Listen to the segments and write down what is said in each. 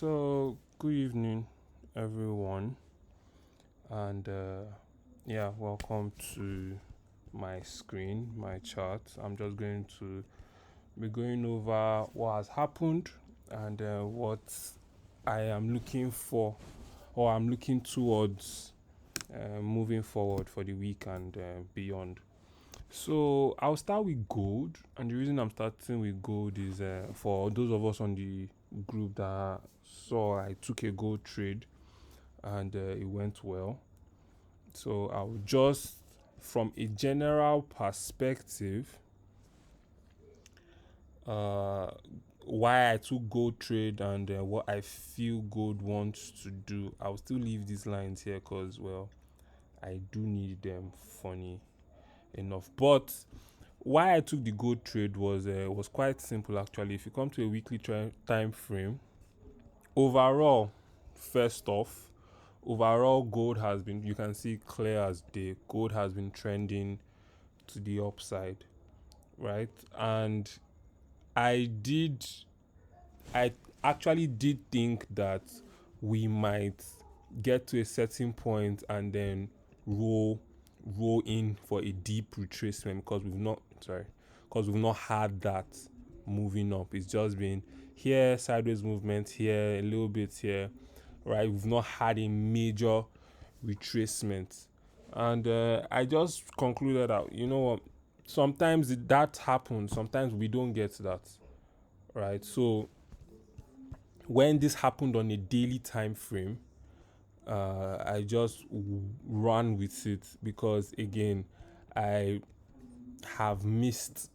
So, good evening, everyone, and welcome to my screen, my chart. I'm just going to be going over what has happened and what I am looking for or I'm looking towards moving forward for the week and beyond. So, I'll start with gold, and the reason I'm starting with gold is for those of us on the group that saw I took a gold trade and it went well. So I'll just, from a general perspective, uh, why I took gold trade and what I feel gold wants to do. I'll still leave these lines here because, well, I do need them funny enough. But why I took the gold trade was quite simple actually. If you come to a weekly time frame, overall, first off, overall gold has been, you can see clear as day, gold has been trending to the upside, right? And i did I actually did think that we might get to a certain point and then roll in for a deep retracement because we've not had that moving up. It's just been here, sideways movement here, a little bit here, right? We've not had a major retracement. And I just concluded that, you know what, sometimes that happens, sometimes we don't get that, right? So when this happened on a daily time frame, I just ran with it because, again, I have missed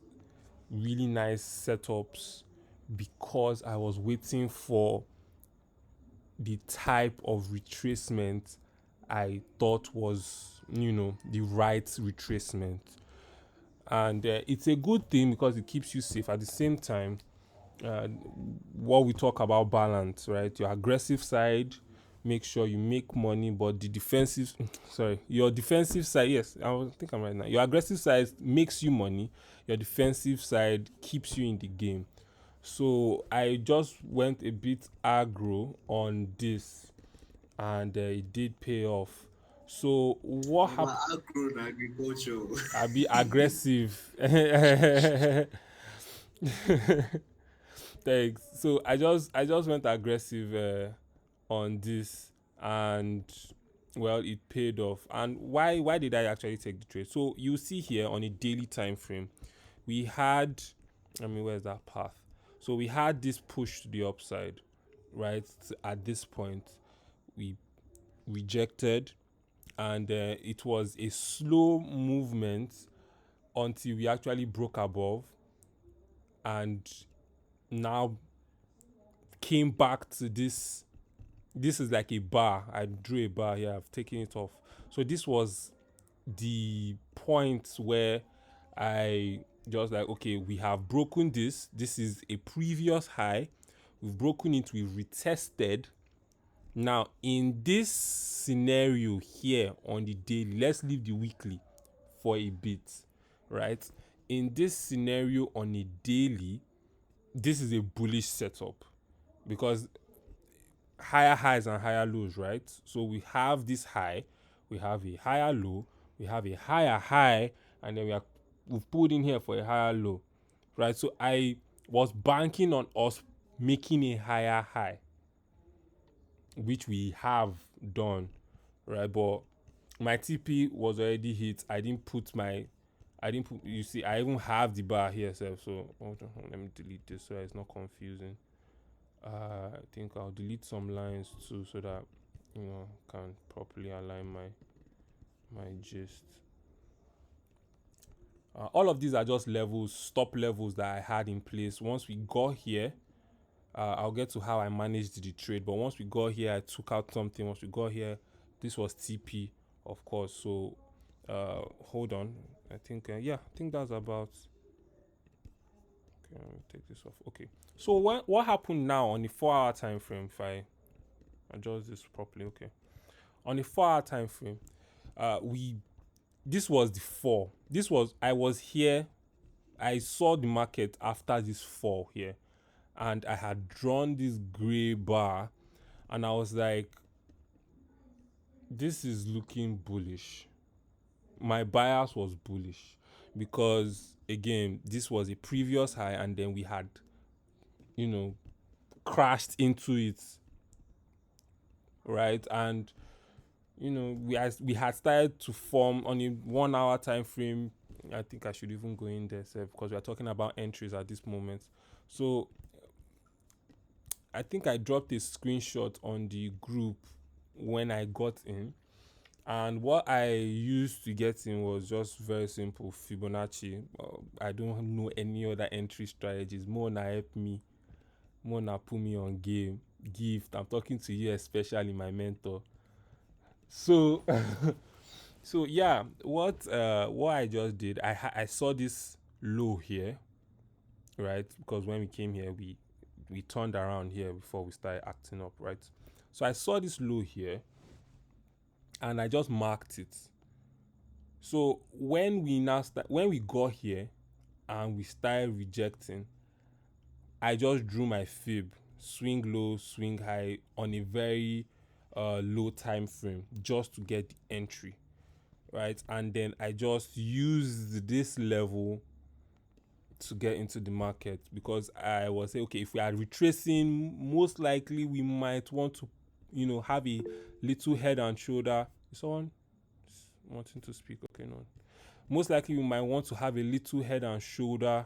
really nice setups because I was waiting for the type of retracement I thought was, the right retracement. And it's a good thing because it keeps you safe. At the same time, uh, what we talk about balance, right? Your aggressive side, make sure you make money, but the defensive, sorry, your defensive side, yes, think I'm right now. Your aggressive side makes you money, your defensive side keeps you in the game. So I just went a bit aggro on this, and it did pay off. So what happened? Agro na agriculture. I be aggressive. Thanks. So I just went aggressive on this, and well, it paid off. And why did I actually take the trade? So you see here on a daily time frame, we had, I mean, where's that path? So we had this push to the upside, right? At this point, we rejected, and it was a slow movement until we actually broke above and now came back to this. This is like a bar. I drew a bar here. I've taken it off. So this was the point where I just like, okay, we have broken this. This is a previous high. We've broken it. We've retested. Now, in this scenario here on the daily, let's leave the weekly for a bit, right? In this scenario on a daily, this is a bullish setup because higher highs and higher lows, right? So we have this high, we have a higher low, we have a higher high, and then we've pulled in here for a higher low, right? So I was banking on us making a higher high, which we have done, right? But my TP was already hit. I didn't put, you see, I even have the bar here, so hold on, let me delete this so it's not confusing. I think I'll delete some lines too so that can properly align my gist. All of these are just levels, stop levels that I had in place. Once we got here, I'll get to how I managed the trade. But once we got here, I took out something. Once we got here, this was TP, of course. So hold on. I think I think that's about. Okay, let me take this off. Okay. So what happened now on the 4 hour time frame? If I adjust this properly, okay. On the 4 hour time frame, we this was the fall. This was I was here. I saw the market after this fall here, and I had drawn this gray bar and I was like, this is looking bullish. My bias was bullish because again, this was a previous high, and then we had, you know, crashed into it, right? And we had started to form on a 1 hour time frame. I think I should even go in there, sir, because we are talking about entries at this moment. So I think I dropped a screenshot on the group when I got in. And what I used to get in was just very simple Fibonacci. I don't know any other entry strategies. Mona help me. Mona put me on game. Gift. I'm talking to you, especially my mentor. So, so yeah, what I just did, I saw this low here, right? Because when we came here, we turned around here before we started acting up, right? So I saw this low here, and I just marked it. So when we got here and we started rejecting, I just drew my fib, swing low, swing high on a very low time frame just to get the entry, right? And then I just used this level to get into the market because I was saying, okay, if we are retracing, most likely we might want to, have a little head and shoulder. Is someone wanting to speak? Okay, no. Most likely we might want to have a little head and shoulder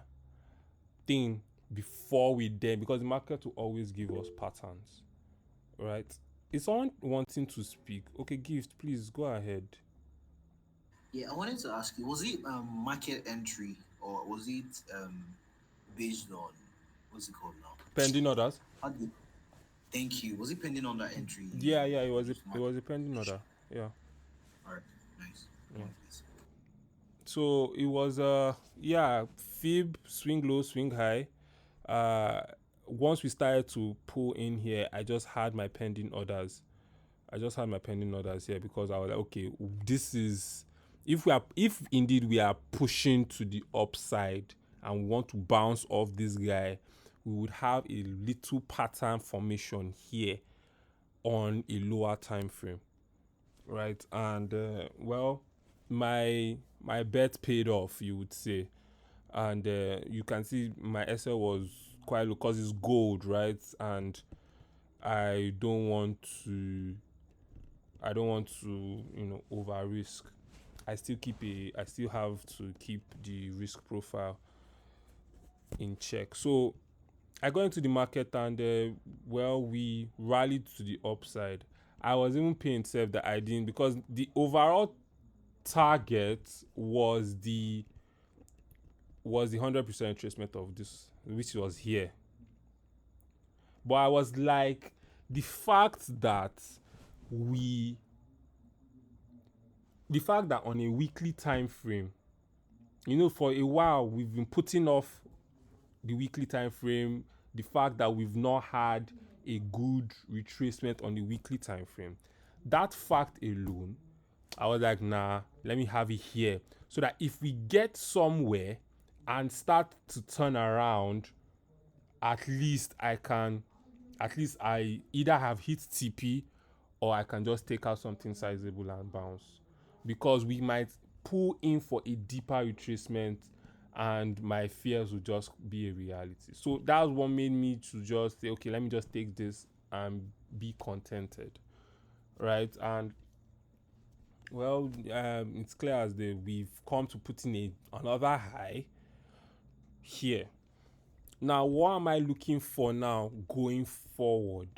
thing before we then, because the market will always give us patterns, right? Is someone wanting to speak? Okay, Gift, please go ahead. Yeah, I wanted to ask you, was it market entry or was it based on what's it called now? Pending orders. How do you, thank you. Was it pending on that entry Yeah, yeah, it or was a just it market was a pending position? order. Yeah, All right, nice. Go yeah. on, please. So it was yeah, fib, swing low, swing high. Uh Once we started to pull in here, I just had my pending orders. I just had my pending orders here because I was like, okay, this is, if indeed we are pushing to the upside and we want to bounce off this guy, we would have a little pattern formation here on a lower time frame, right? And well, my bet paid off, you would say. And you can see my SL was quite low because it's gold, right? And I don't want to over risk. I still have to keep the risk profile in check. So I got into the market, and well, we rallied to the upside. I was even paying self that I didn't, because the overall target was the 100% retracement of this, which was here. But I was like, the fact that we the fact that on a weekly time frame, for a while we've been putting off the weekly time frame, the fact that we've not had a good retracement on the weekly time frame, that fact alone, I was like, nah, let me have it here, so that if we get somewhere and start to turn around, at least I either have hit TP, or I can just take out something sizable and bounce, because we might pull in for a deeper retracement and my fears will just be a reality. So that's what made me to just say, okay, let me just take this and be contented, right? And well, it's clear as day we've come to put in another high here. Now, what am I looking for now going forward?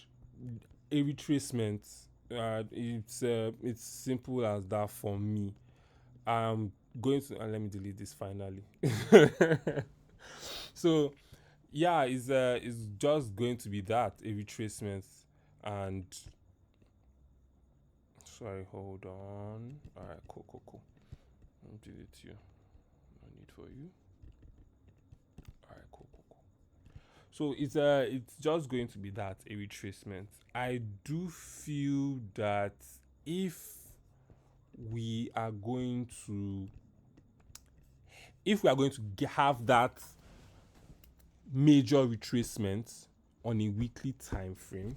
A retracement. It's simple as that for me. I'm going to, and let me delete this finally. So yeah, it's just going to be that, a retracement. And sorry, hold on. All right, cool. I'll delete you. No need for you. All right, cool. So it's just going to be that, a retracement. I do feel that if we are going to have that major retracement on a weekly time frame,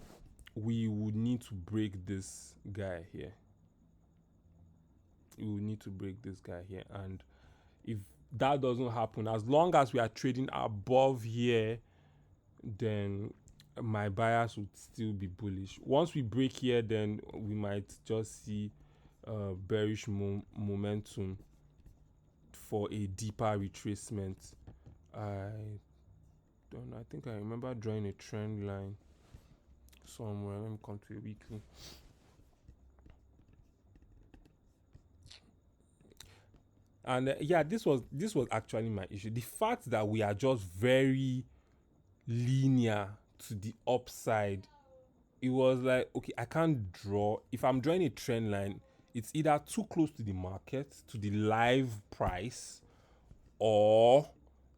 we would need to break this guy here. We would need to break this guy here, and if that doesn't happen, as long as we are trading above here, then my bias would still be bullish. Once we break here, then we might just see bearish momentum for a deeper retracement. I don't know. I think I remember drawing a trend line somewhere. Let me come to a weekly. And yeah, this was actually my issue. The fact that we are just very linear to the upside. It was like, okay, I can't draw. If I'm drawing a trend line, it's either too close to the market, to the live price, or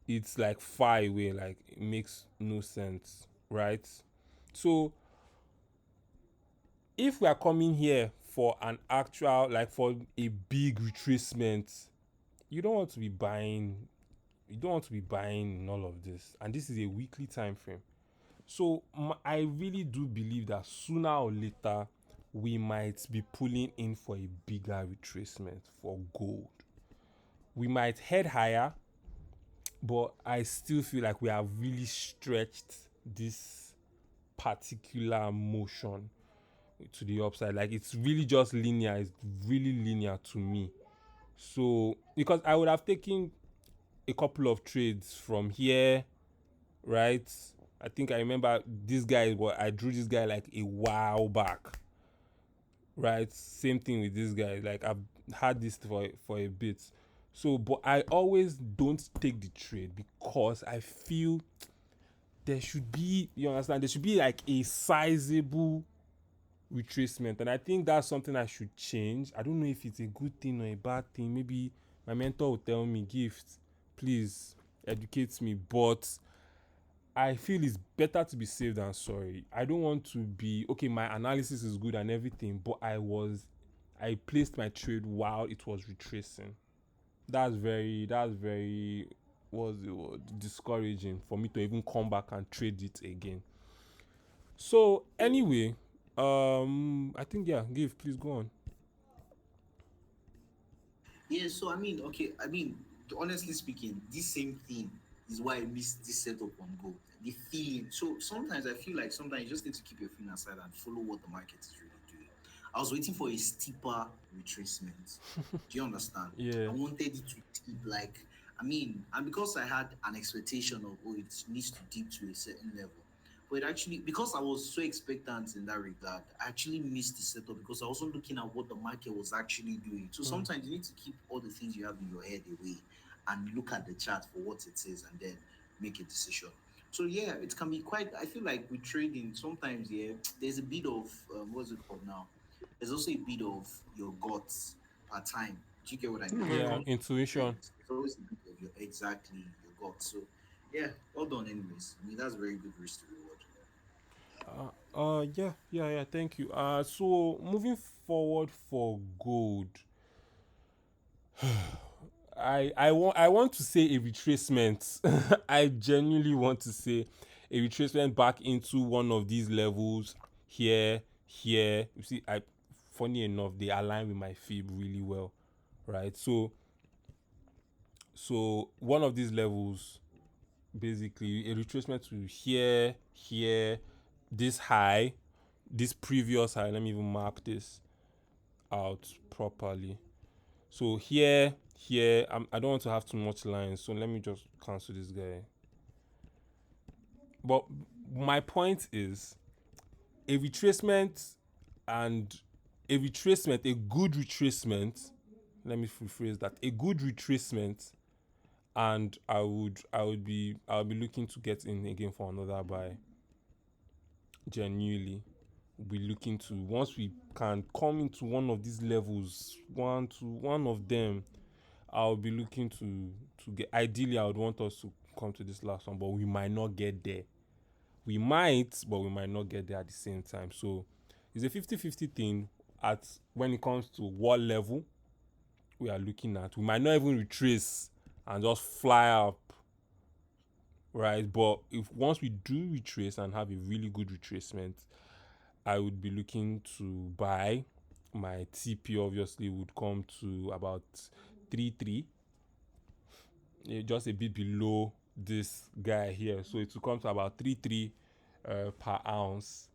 it's like far away. Like, it makes no sense, right? So if we are coming here for an actual, like for a big retracement, you don't want to be buying. You don't want to be buying in all of this, and this is a weekly time frame. So I really do believe that sooner or later we might be pulling in for a bigger retracement for gold. We might head higher, but I still feel like we have really stretched this particular motion to the upside. Like, it's really just linear. It's really linear to me. So because I would have taken a couple of trades from here, right? I think I remember this guy. What I drew this guy like a while back, right? Same thing with this guy. Like, I've had this for a bit. So, but I always don't take the trade because I feel there should be, you understand, there should be like a sizable retracement, and I think that's something I should change. I don't know if it's a good thing or a bad thing. Maybe my mentor will tell me, Gift, please educate me. But I feel it's better to be safe than sorry. I don't want to be, okay, my analysis is good and everything, but I placed my trade while it was retracing. That's very what's the word, discouraging for me to even come back and trade it again. So anyway, I think, yeah, Give, please go on. Yeah, so okay, honestly speaking, this same thing is why I missed this setup on Go. The feeling. So sometimes I feel like sometimes you just need to keep your feeling aside and follow what the market is really doing. I was waiting for a steeper retracement. Do you understand? Yeah. I wanted it to dip like, and because I had an expectation of, oh, it needs to dip to a certain level. But actually, because I was so expectant in that regard, I actually missed the setup because I wasn't looking at what the market was actually doing. So Mm. sometimes you need to keep all the things you have in your head away and look at the chart for what it is and then make a decision. So yeah, it can be quite. I feel like with trading, sometimes yeah, there's a bit of what's it called now? There's also a bit of your guts per time. Do you get what I mean? When it Yeah, comes to intuition. trades, there's always a bit of your exactly your guts. So yeah, well done. Anyways, that's very good risk to reward. Yeah. Thank you. So moving forward for gold, I want to say a retracement. I genuinely want to say a retracement back into one of these levels here, here. You see, funny enough, they align with my fib really well, right? So one of these levels, basically a retracement to here, here, this high, this previous high. Let me even mark this out properly. So here, here, I don't want to have too much lines, so let me just cancel this guy. But my point is a retracement and a good retracement. Let me rephrase that. A good retracement, and I would be looking to get in again for another buy. Genuinely, be looking to, once we can come into one of these levels, one of them, I'll be looking to get. Ideally, I would want us to come to this last one, but we might not get there. We might, but we might not get there at the same time. So it's a 50-50 thing at when it comes to what level we are looking at. We might not even retrace and just fly up, right? But if once we do retrace and have a really good retracement, I would be looking to buy. My TP obviously would come to about 3.3, just a bit below this guy here. So it will come to about 3.3 per ounce,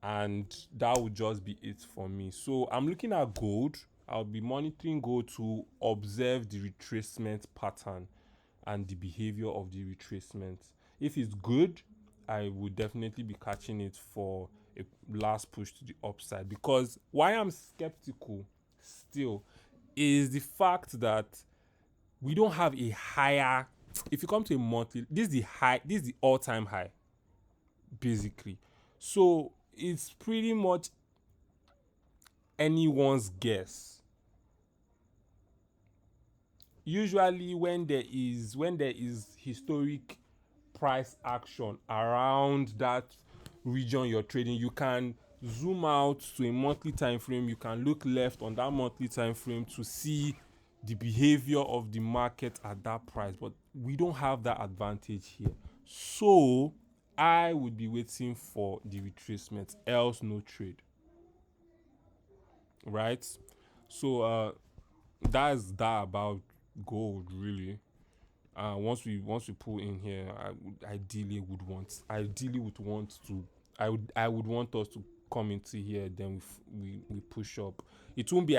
and that would just be it for me. So I'm looking at gold. I'll be monitoring gold to observe the retracement pattern and the behavior of the retracement. If it's good, I would definitely be catching it for a last push to the upside. Because why I'm skeptical still is the fact that we don't have a higher. If you come to a monthly, this is the high. This is the all-time high, basically. So it's pretty much anyone's guess. Usually when there is historic price action around that region you're trading, you can zoom out to a monthly time frame. You can look left on that monthly time frame to see the behavior of the market at that price, but we don't have that advantage here. So I would be waiting for the retracement, else no trade, right? So that's that about gold, really. Once we pull in here, I would want us to come into here, then we push up. It won't be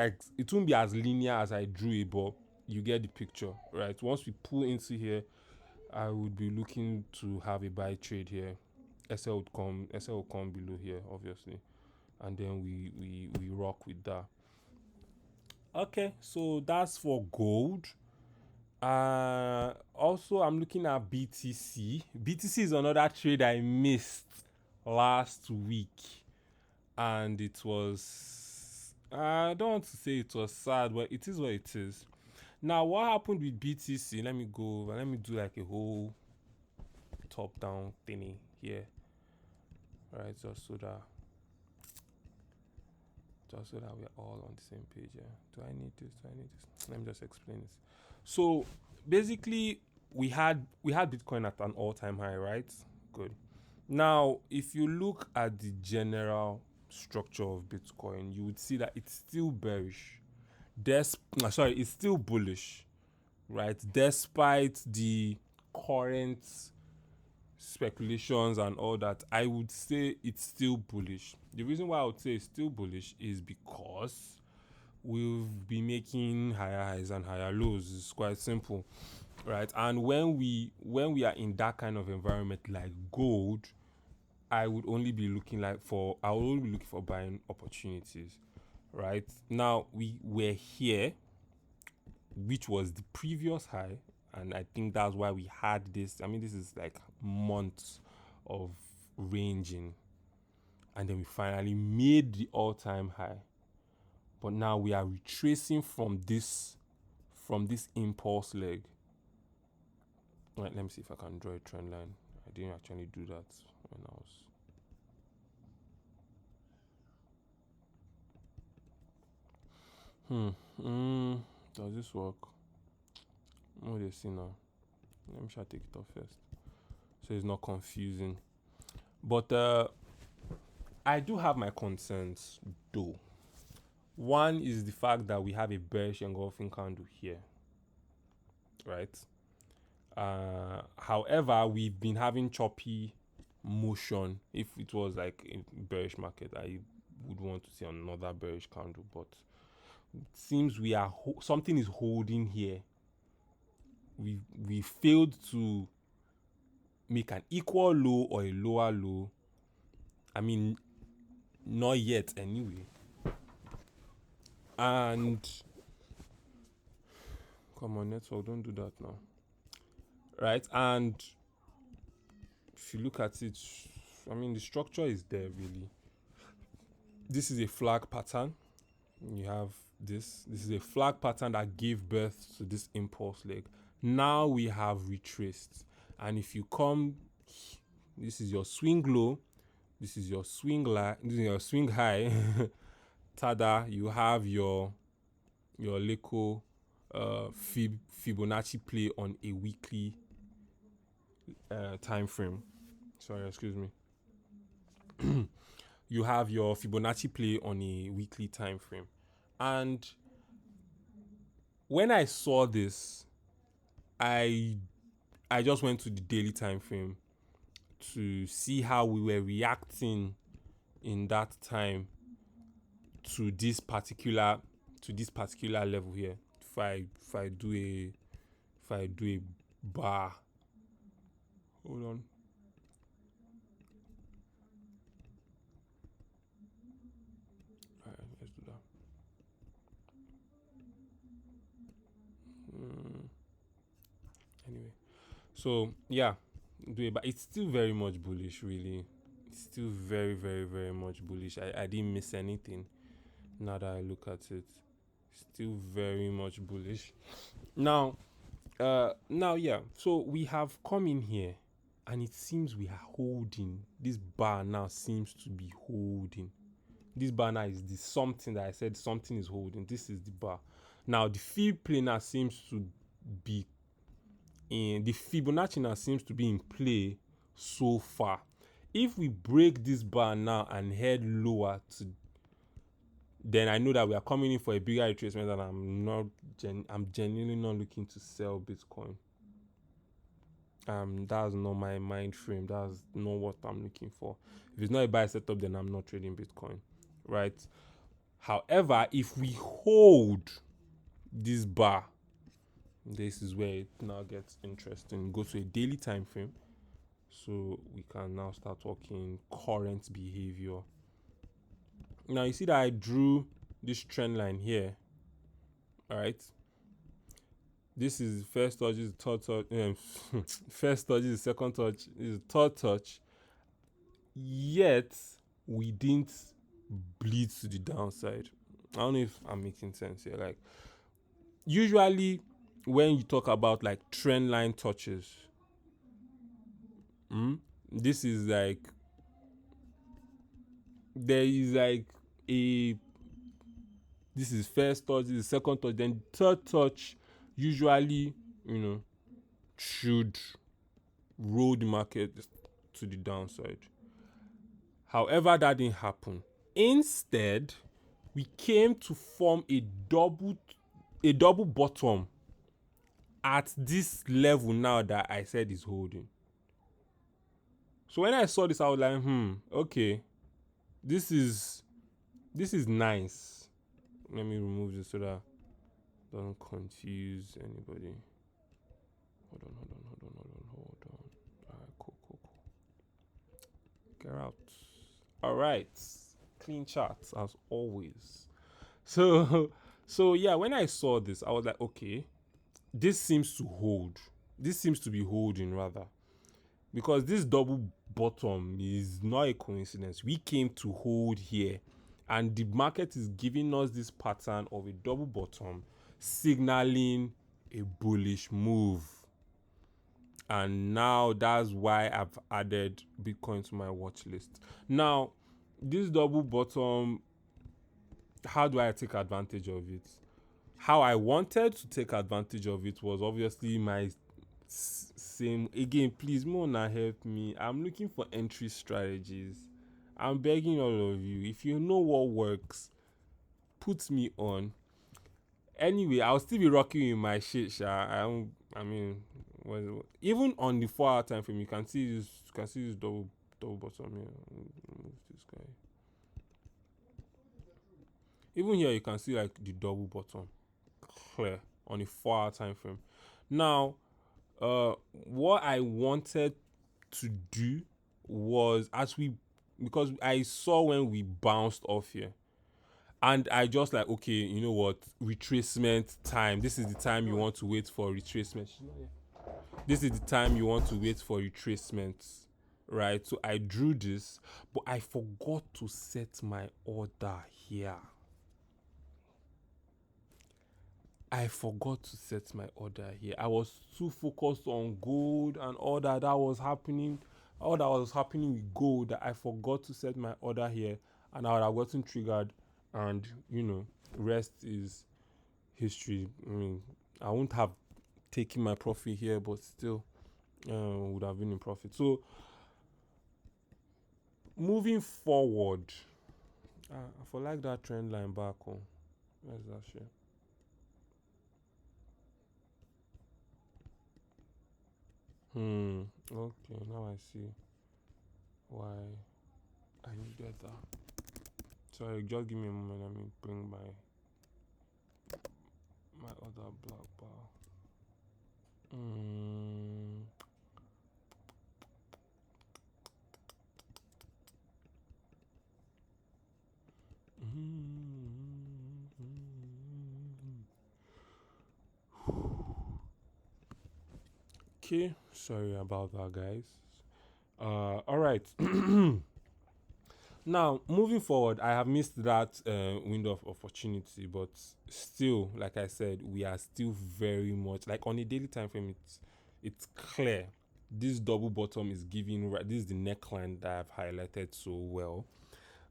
as linear as I drew it, but you get the picture, right? Once we pull into here, I would be looking to have a buy trade here. SL will come below here, obviously, and then we rock with that. Okay, so that's for gold. Also, I'm looking at BTC. BTC is another trade I missed last week, and it was. I don't want to say it was sad, but it is what it is. Now, what happened with BTC? Let me go over. Let me do like a whole top-down thingy here, right? Just so that we're all on the same page. Yeah. Do I need this? Do I need this? Let me just explain this. So basically, we had Bitcoin at an all-time high, right? Good. Now, if you look at the general structure of Bitcoin, you would see that it's still bearish. It's still bullish, right? Despite the current speculations and all that, I would say it's still bullish. The reason why I would say it's still bullish is because we've been making higher highs and higher lows. It's quite simple, right? And when we are in that kind of environment like gold, I will only be looking for buying opportunities, right? Now we were here, which was the previous high, and I think that's why we had this. I mean, this is like months of ranging, and then we finally made the all-time high. But now we are retracing from this impulse leg. Right, let me see if I can draw a trend line. I didn't actually do that when I was. Does this work? What do you see now? Let me try to take it off first, so it's not confusing. But I do have my concerns, though. One is the fact that we have a bearish engulfing candle here, right? However, we've been having choppy motion. If it was like a bearish market, I would want to see another bearish candle, but it seems something is holding here. We failed to make an equal low or a lower low. I mean, not yet anyway. And come on, network, don't do that now. Right? And if you look at it, I mean, the structure is there really. This is a flag pattern. You have this. This is a flag pattern that gave birth to this impulse leg. Now we have retraced. And if you come, this is your swing low. This is your swing high. Tada, you have your Leco Fibonacci play on a weekly time frame. Sorry, excuse me. you have your Fibonacci play on a weekly time frame. And when I saw this, I I just went to the daily time frame to see how we were reacting in that time to this particular level here. If I do a bar, hold on. All right, let's do that. Anyway, so yeah, do it, but it's still very much bullish, really. It's still very, very, very much bullish. I didn't miss anything. Now that I look at it, still very much bullish. Now, yeah. So we have come in here, and it seems we are holding. This bar now seems to be holding. This bar now is the something that I said something is holding. This is the bar. Now the fib planar seems to be in the Fibonacci now seems to be in play so far. If we break this bar now and head lower to, then I know that we are coming in for a bigger retracement, and I'm genuinely not looking to sell Bitcoin. That's not my mind frame. That's not what I'm looking for. If it's not a buy setup, then I'm not trading Bitcoin, right? However, if we hold this bar, this is where it now gets interesting. Go to a daily time frame, so we can now start talking current behavior. Now you see that I drew this trend line here. All right. This is first touch, this is third touch. First touch, this is second touch, this is third touch. Yet we didn't bleed to the downside. I don't know if I'm making sense here. Like, usually when you talk about like trend line touches, this is like there is like a this is first touch, this is second touch, then third touch usually, should roll the market to the downside. However, that didn't happen. Instead, we came to form a double bottom at this level now that I said is holding. So when I saw this, I was like, okay, this is nice. Let me remove this so that it doesn't confuse anybody. Hold on. Alright, cool. Get out. Alright. Clean charts as always. So yeah, when I saw this, I was like, okay, this seems to hold. This seems to be holding rather. Because this double bottom is not a coincidence. We came to hold here, and the market is giving us this pattern of a double bottom, signaling a bullish move. And now that's why I've added Bitcoin to my watch list. Now, this double bottom, how do I take advantage of it? How I wanted to take advantage of it was obviously my same. Again, please, Mona, help me. I'm looking for entry strategies. I'm begging all of you. If you know what works, put me on. Anyway, I'll still be rocking with my shit, Sha. Even on the 4-hour time frame, you can see this. You can see this double bottom here. Remove this guy. Even here, you can see like the double bottom clear on a 4-hour time frame. Now, what I wanted to do was because I saw when we bounced off here, and I just like, okay, you know what, retracement time. This is the time you want to wait for retracement. This is the time you want to wait for retracements, right? So I drew this, but I forgot to set my order here. I forgot to set my order here. I was too focused on gold and all that was happening. All that was happening with gold that I forgot to set my order here, and I would have gotten triggered, and rest is history. I wouldn't have taken my profit here, but still would have been in profit. So moving forward, I for like that trend line back on. Where's that shit? Okay, now I see why I needed that. Sorry, just give me a moment. Let me bring my other black bar. Mm. Okay, sorry about that, guys. All right. Now, moving forward, I have missed that window of opportunity, but still, like I said, we are still very much like on a daily time frame. It's clear this double bottom is giving. This is the neckline that I've highlighted so well.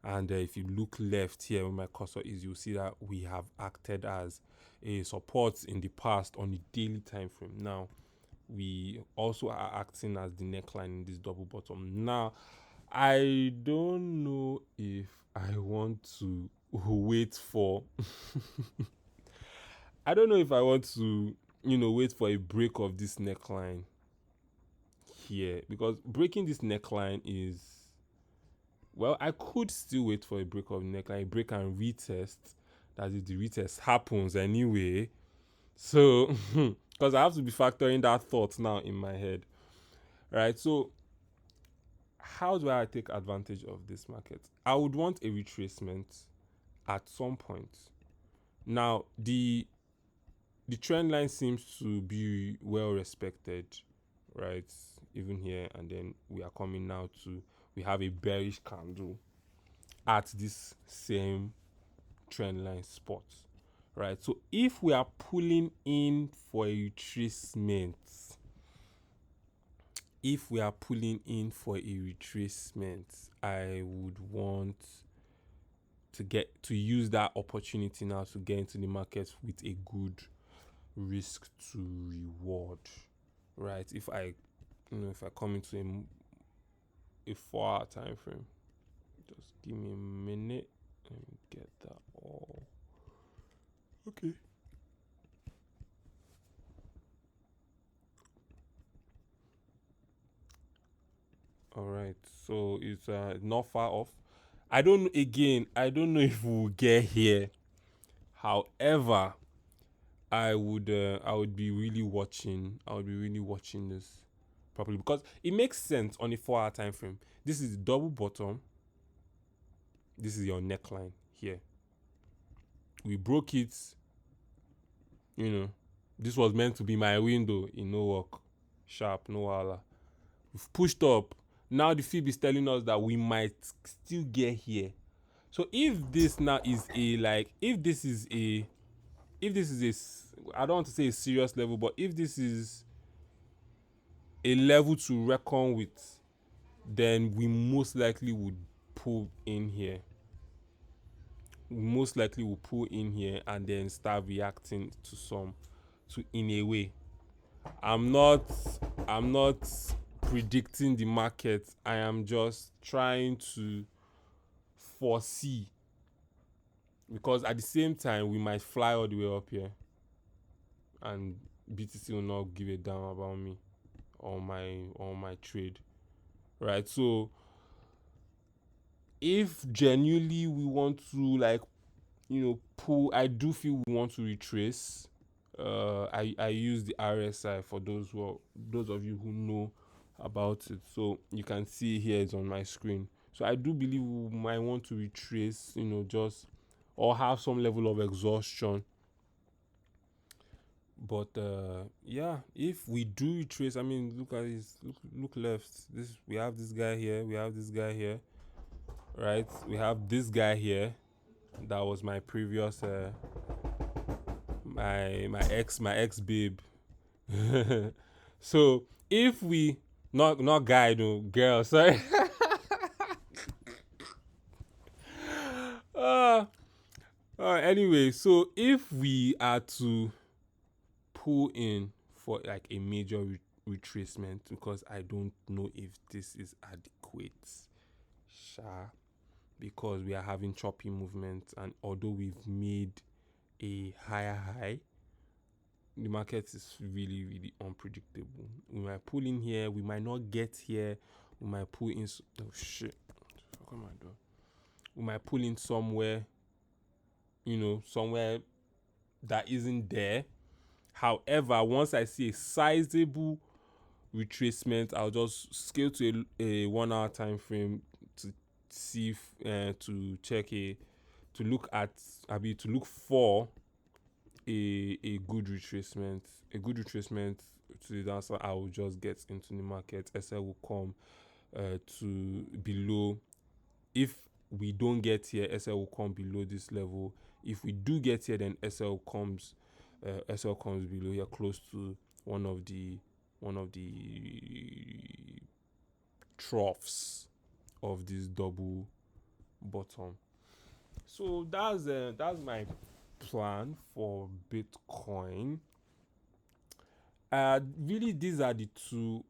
And if you look left here where my cursor is, you'll see that we have acted as a support in the past on the daily time frame. Now, we also are acting as the neckline in this double bottom. Now, I don't know if I want to wait for I don't know if I want to, wait for a break of this neckline here, because breaking this neckline is, well, I could still wait for a break of neckline, a break and retest. That if the retest happens anyway. So, because I have to be factoring that thought now in my head, right? So, how do I take advantage of this market? I would want a retracement at some point. Now, the trend line seems to be well respected, right? Even here, and then we are coming now to we have a bearish candle at this same trend line spot, right? So if we are pulling in for a retracement, I would want to use that opportunity now to get into the market with a good risk to reward, right? If I come into a 4 hour time frame, just give me a minute. Let me get that all. Okay. All right. So it's not far off. I don't know if we'll get here. However, I would be really watching. I would be really watching this properly, because it makes sense on a 4 hour time frame. This is the double bottom. This is your neckline here. We broke it. This was meant to be my window. In no work. Sharp, no wala. We've pushed up. Now the fib is telling us that we might still get here. So if this now is I don't want to say a serious level, but if this is a level to reckon with, then we most likely would pull in here. And then start reacting in a way. I'm not predicting the market. I am just trying to foresee, because at the same time we might fly all the way up here and BTC will not give a damn about me or my trade, right? So if genuinely we want to pull, I do feel we want to retrace. I use the RSI for those of you who know about it. So you can see here it's on my screen. So I do believe we might want to retrace, just or have some level of exhaustion. But yeah, if we do retrace, I mean, look at this. Look left. We have this guy here. We have this guy here. Right? We have this guy here. That was my previous my ex babe. So if we not guy, no girl, sorry. uh, anyway, so if we are to pull in for like a major retracement, because I don't know if this is adequate sha, because we are having choppy movements, and although we've made a higher high, the market is really, really unpredictable. We might pull in here, we might not get here, we might pull in. Oh shit! Fuck my door. We might pull in somewhere, somewhere that isn't there. However, once I see a sizable retracement, I'll just scale to a 1 hour time frame to see if, to check to look at, to look for a good retracement. A good retracement to the downside, I will just get into the market. SL will come to below. If we don't get here, SL will come below this level. If we do get here, then SL comes below here, close to one of the troughs of this double bottom. So that's my plan for Bitcoin. Really, these are the two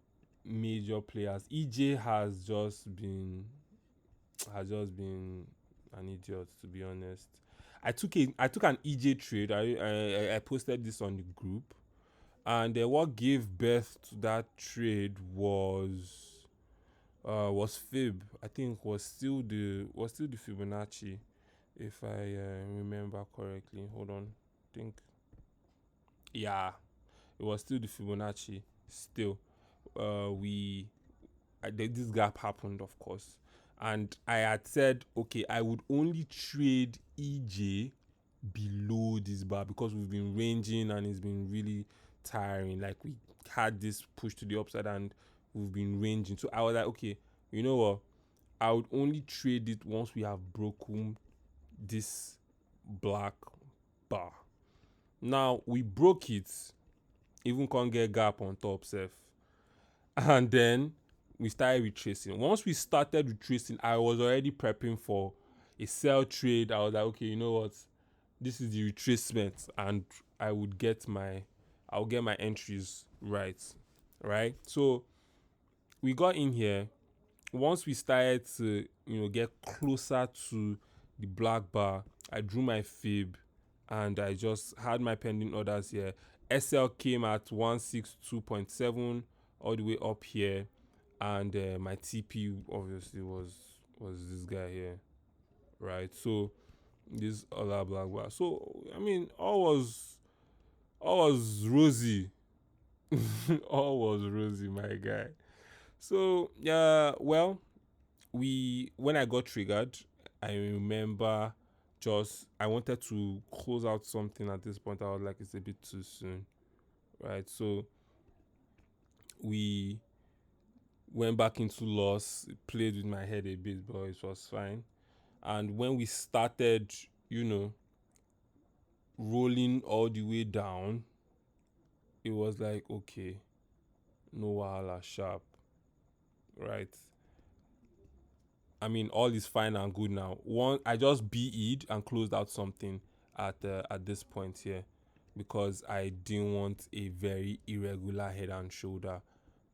major players. EJ has just been an idiot, to be honest. I took an EJ trade. I posted this on the group, and what gave birth to that trade was Fib. I think was still the Fibonacci, if I remember correctly. Hold on, think. Yeah, it was still the Fibonacci. Still, we this gap happened, of course, and I had said, okay, I would only trade EJ below this bar because we've been ranging and it's been really tiring. Like, we had this push to the upside and we've been ranging. So I was like, okay, you know what? I would only trade it once we have broken this black bar. Now we broke it, even can't get gap on top self. And then we started retracing. Once we started retracing, I was already prepping for a sell trade. I was like, okay, you know what? This is the retracement, and I'll get my entries right. Right? So we got in here. Once we started to, get closer to the black bar, I drew my fib and I just had my pending orders here. SL came at 162.7 all the way up here, and my TP obviously was this guy here, right? So this other black bar. So I mean, all was rosy. All was rosy, my guy. So yeah, well, when I got triggered, I remember just I wanted to close out something at this point. I was like, it's a bit too soon, right? So we went back into loss, played with my head a bit, but it was fine. And when we started, rolling all the way down, it was like, okay, no wahala, sharp, right? I mean, all is fine and good now. I just BE'd and closed out something at this point here, because I didn't want a very irregular head and shoulder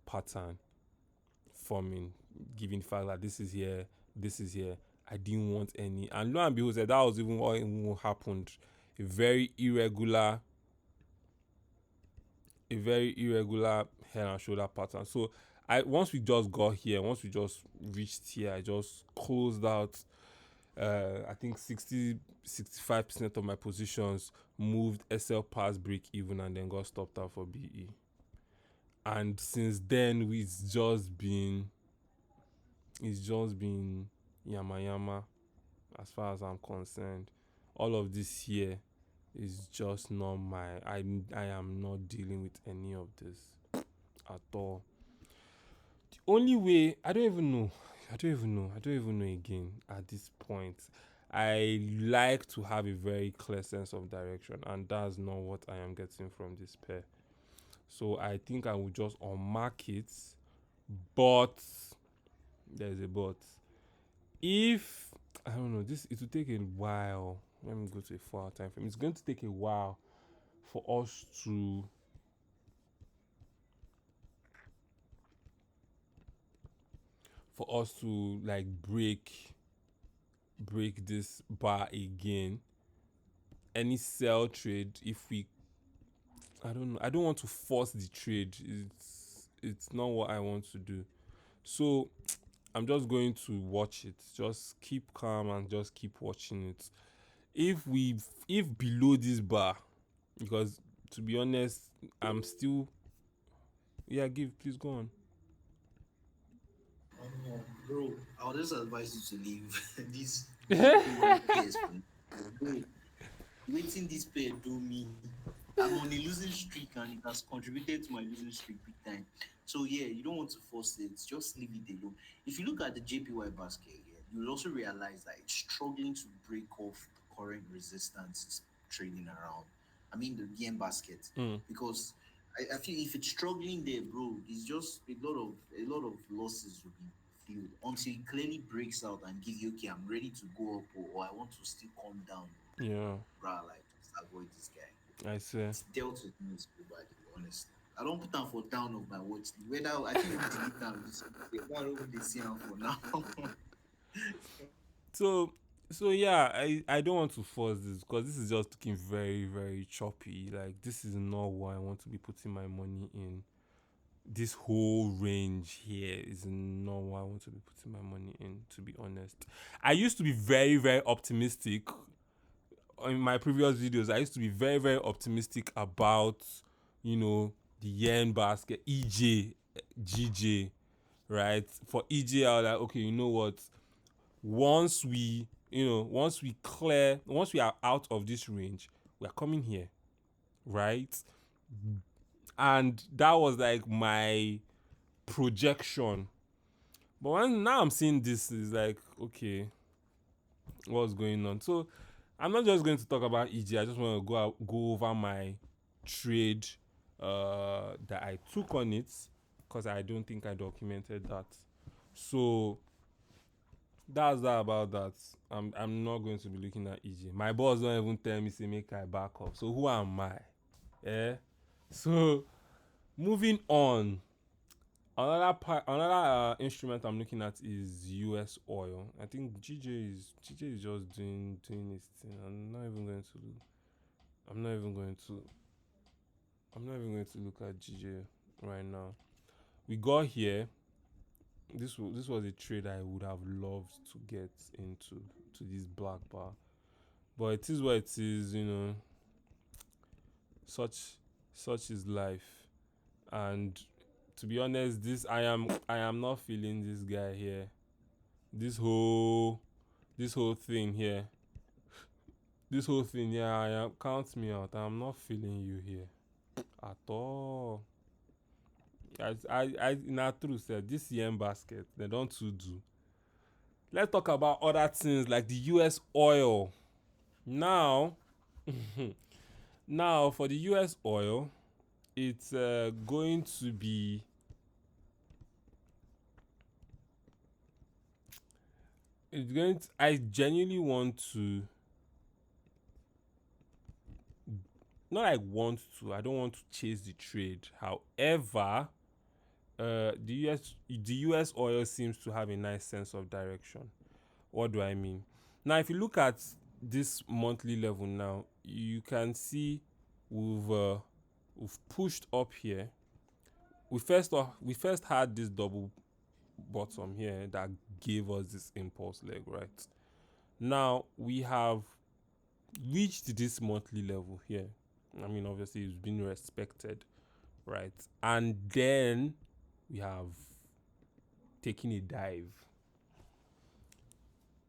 pattern forming, given the fact that this is here, this is here. I didn't want any, and lo and behold, that was even what happened. A very irregular head and shoulder pattern. So once we just got here, once we just reached here, I just closed out. I think 65% of my positions, moved SL past break even, and then got stopped out for BE. And since then, it's just been yama yama, as far as I'm concerned. All of this here is just not I am not dealing with any of this at all. The only way, I don't even know again at this point. I like to have a very clear sense of direction, and that's not what I am getting from this pair. So I think I will just unmark it, but there's a but. If I don't know, it will take a while. Let me go to a 4 hour time frame. It's going to take a while for us for us to like break this bar again. Any sell trade, if we, I don't know, I don't want to force the trade. It's not what I want to do. So I'm just going to watch it. Just keep calm and just keep watching it. If below this bar, because to be honest, I'm still, yeah, give, please go on. Bro, I'll just advise you to leave these JPY pairs for now. Bro, waiting this pair do me. I'm on a losing streak and it has contributed to my losing streak big time. So yeah, you don't want to force it. Just leave it alone. If you look at the JPY basket here, you'll also realize that it's struggling to break off the current resistance it's trading around. I mean the yen basket Mm, because I feel if it's struggling there, bro, it's just a lot of losses will be filled until it clearly breaks out and give you okay, I'm ready to go up or I want to still come down. yeah, Bruh, like just avoid this guy. I see. It's dealt with me so badly, honestly. I don't put down for down of my watch. Whether I think we delete them, I don't really see them for now. So yeah, I don't want to force this because this is just looking very very choppy. Like this is not what I want to be putting my money in. This whole range here is not what I want to be putting my money in, to be honest. I used to be very very optimistic in my previous videos. I used to be very very optimistic about, you know, the yen basket, EJ, GJ, right? For EJ, I was like, okay, you know what? Once we, once we are out of this range, we are coming here, right? And that was like my projection. But now I'm seeing this, is like, okay, what's going on? So I'm not just going to talk about EG. I just want to go over my trade that I took on it because I don't think I documented that. So that's that about that. I'm not going to be looking at EG. My boss don't even tell me say make I back up. So who am I? Yeah. So moving on. Another instrument I'm looking at is US oil. I think GJ is just doing its thing. I'm not even going to I'm not even going to look at GJ right now. We got here. This was a trade I would have loved to get into, to this black bar. But it is what it is, you know. Such such is life. And to be honest, I am not feeling this guy here. This whole this whole thing here. This whole thing, yeah, I am, count me out. I'm not feeling you here at all. Not true, sir. This yen basket, they don't too do. Let's talk about other things like the US oil. Now, now for the US oil, it's going to be, I genuinely want to, not like want to, I don't want to chase the trade. However, the US oil seems to have a nice sense of direction. What do I mean? Now, if you look at this monthly level now, you can see we've uh, we've pushed up here. We first had this double bottom here that gave us this impulse leg, right? Now we have reached this monthly level here. I mean, obviously, it's been respected, right? And then we have taken a dive.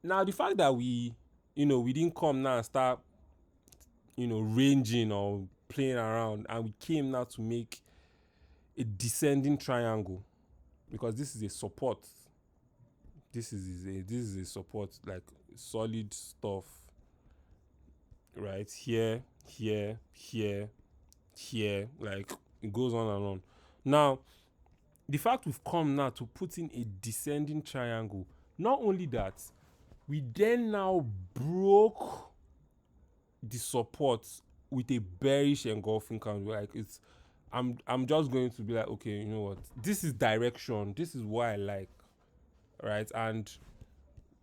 Now, the fact that we didn't come now and start, ranging or playing around, and we came now to make a descending triangle because this is a support. This is a support, like solid stuff, right? Here, here, here, here, like it goes on and on. Now, the fact we've come now to put in a descending triangle, not only that, we then now broke the support with a bearish engulfing candle. Like I'm just going to be like, okay, you know what? This is direction. This is what I like. right? And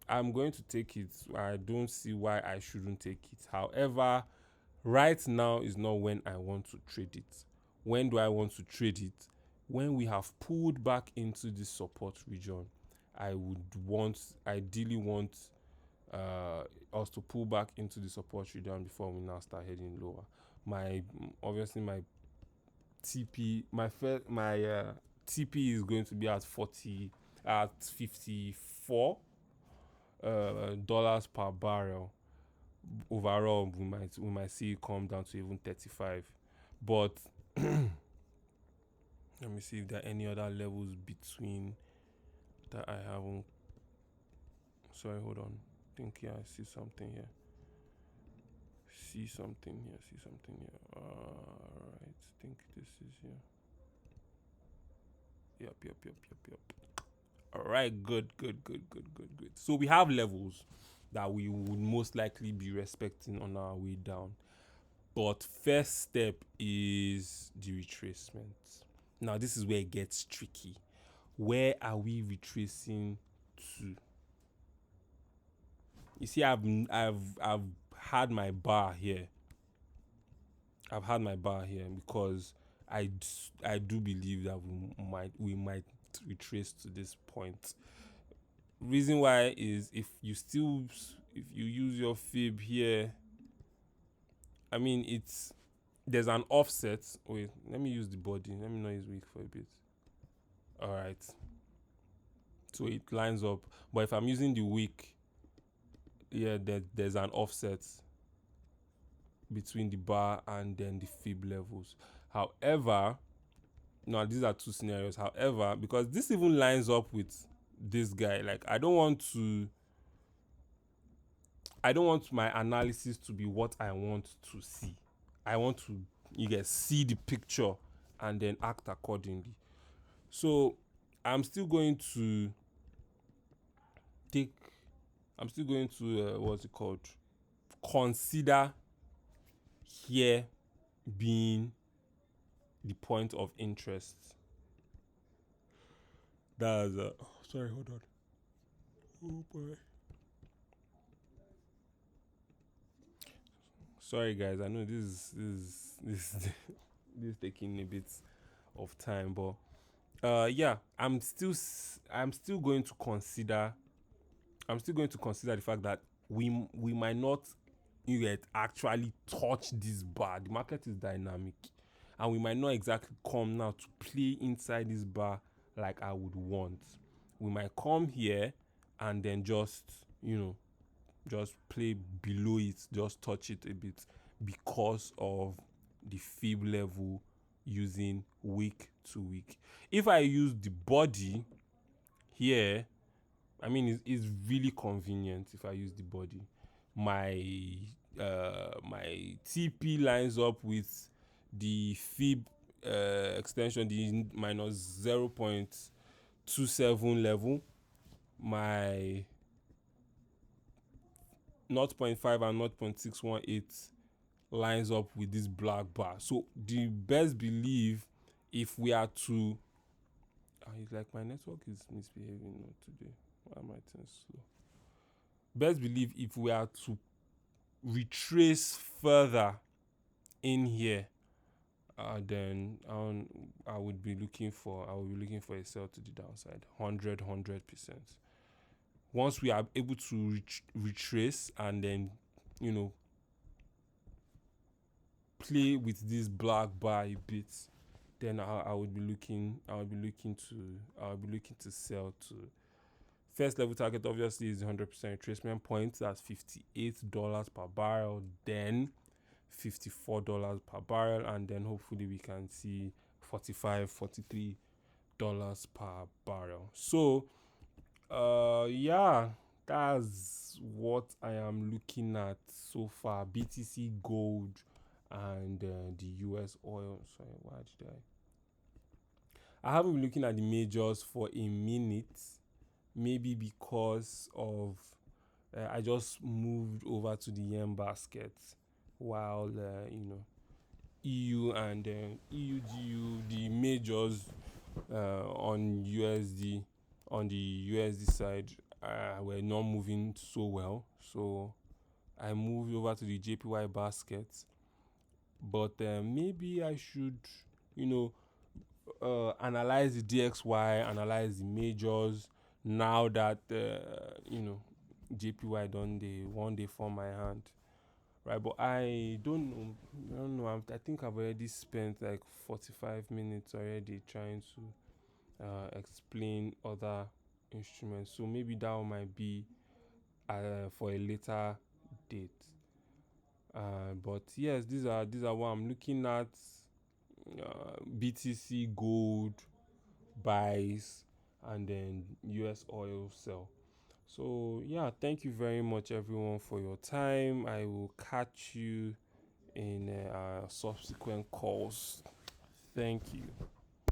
I'm going to take it. I don't see why I shouldn't take it. However, right now is not when I want to trade it. When do I want to trade it? When we have pulled back into the support region, I would want, ideally want us to pull back into the support region before we now start heading lower. My obviously my TP, my TP is going to be at 54 dollars per barrel. Overall, we might see it come down to even 35. But let me see if there are any other levels between that I haven't. Sorry, hold on. I think yeah, I see something here. See something here. See something here. Alright, I think this is here. Yep, yep, yep, yep, yep. Alright, good. So we have levels that we would most likely be respecting on our way down. But first step is the retracement. Now this is where it gets tricky. Where are we retracing to? You see, I've had my bar here. I've had my bar here because I do believe that we might retrace to this point. Reason why is if you use your fib here, I mean there's an offset. Wait, let me use the body. Let me not use weak for a bit. All right, so it lines up. But if I'm using the weak, yeah, there's an offset between the bar and then the fib levels. However, now these are two scenarios. However, because this even lines up with this guy, like I don't want my analysis to be what I want to see. I want to you guys see the picture and then act accordingly. So I'm still going to take I'm still going to what's it called? Consider here being the point of interest. That's sorry, hold on. Oh boy. Sorry guys, I know this is taking a bit of time, but yeah, I'm still going to consider the fact that we might not yet actually touch this bar. The market is dynamic, and we might not exactly come now to play inside this bar like I would want. We might come here and then just play below it, just touch it a bit because of the fib level using week to week. If I use the body here, I mean it's really convenient if I use the body. My TP lines up with the fib extension, the minus 0.27 level. My 0.5 and 0.618 lines up with this black bar. So the best believe if we are to it's like my network is misbehaving not today. Why am I turning slow? Best believe if we are to retrace further in here, then I will be looking for a sell to the downside, 100%. Once we are able to retrace and then you know play with this black bar a bit, then I would be looking to sell to first level target. Obviously is 100% retracement point. That's $58 per barrel, then $54 per barrel, and then hopefully we can see $43 per barrel. So yeah, that's what I am looking at so far. BTC gold and the US oil. Sorry, why did I haven't been looking at the majors for a minute, maybe because of I just moved over to the yen basket while EU and EUGU, the majors on USD on the USD side were not moving so well, so I moved over to the JPY basket. But maybe I should, you know, analyze the DXY, analyze the majors. Now that JPY done the one day for my hand, right? But I don't know. I don't know. I think I've already spent like 45 minutes already trying to explain other instruments. So maybe that one might be for a later date. But yes, these are what I'm looking at. BTC gold buys and then US oil sell. So yeah, thank you very much everyone for your time. I will catch you in subsequent calls. Thank you.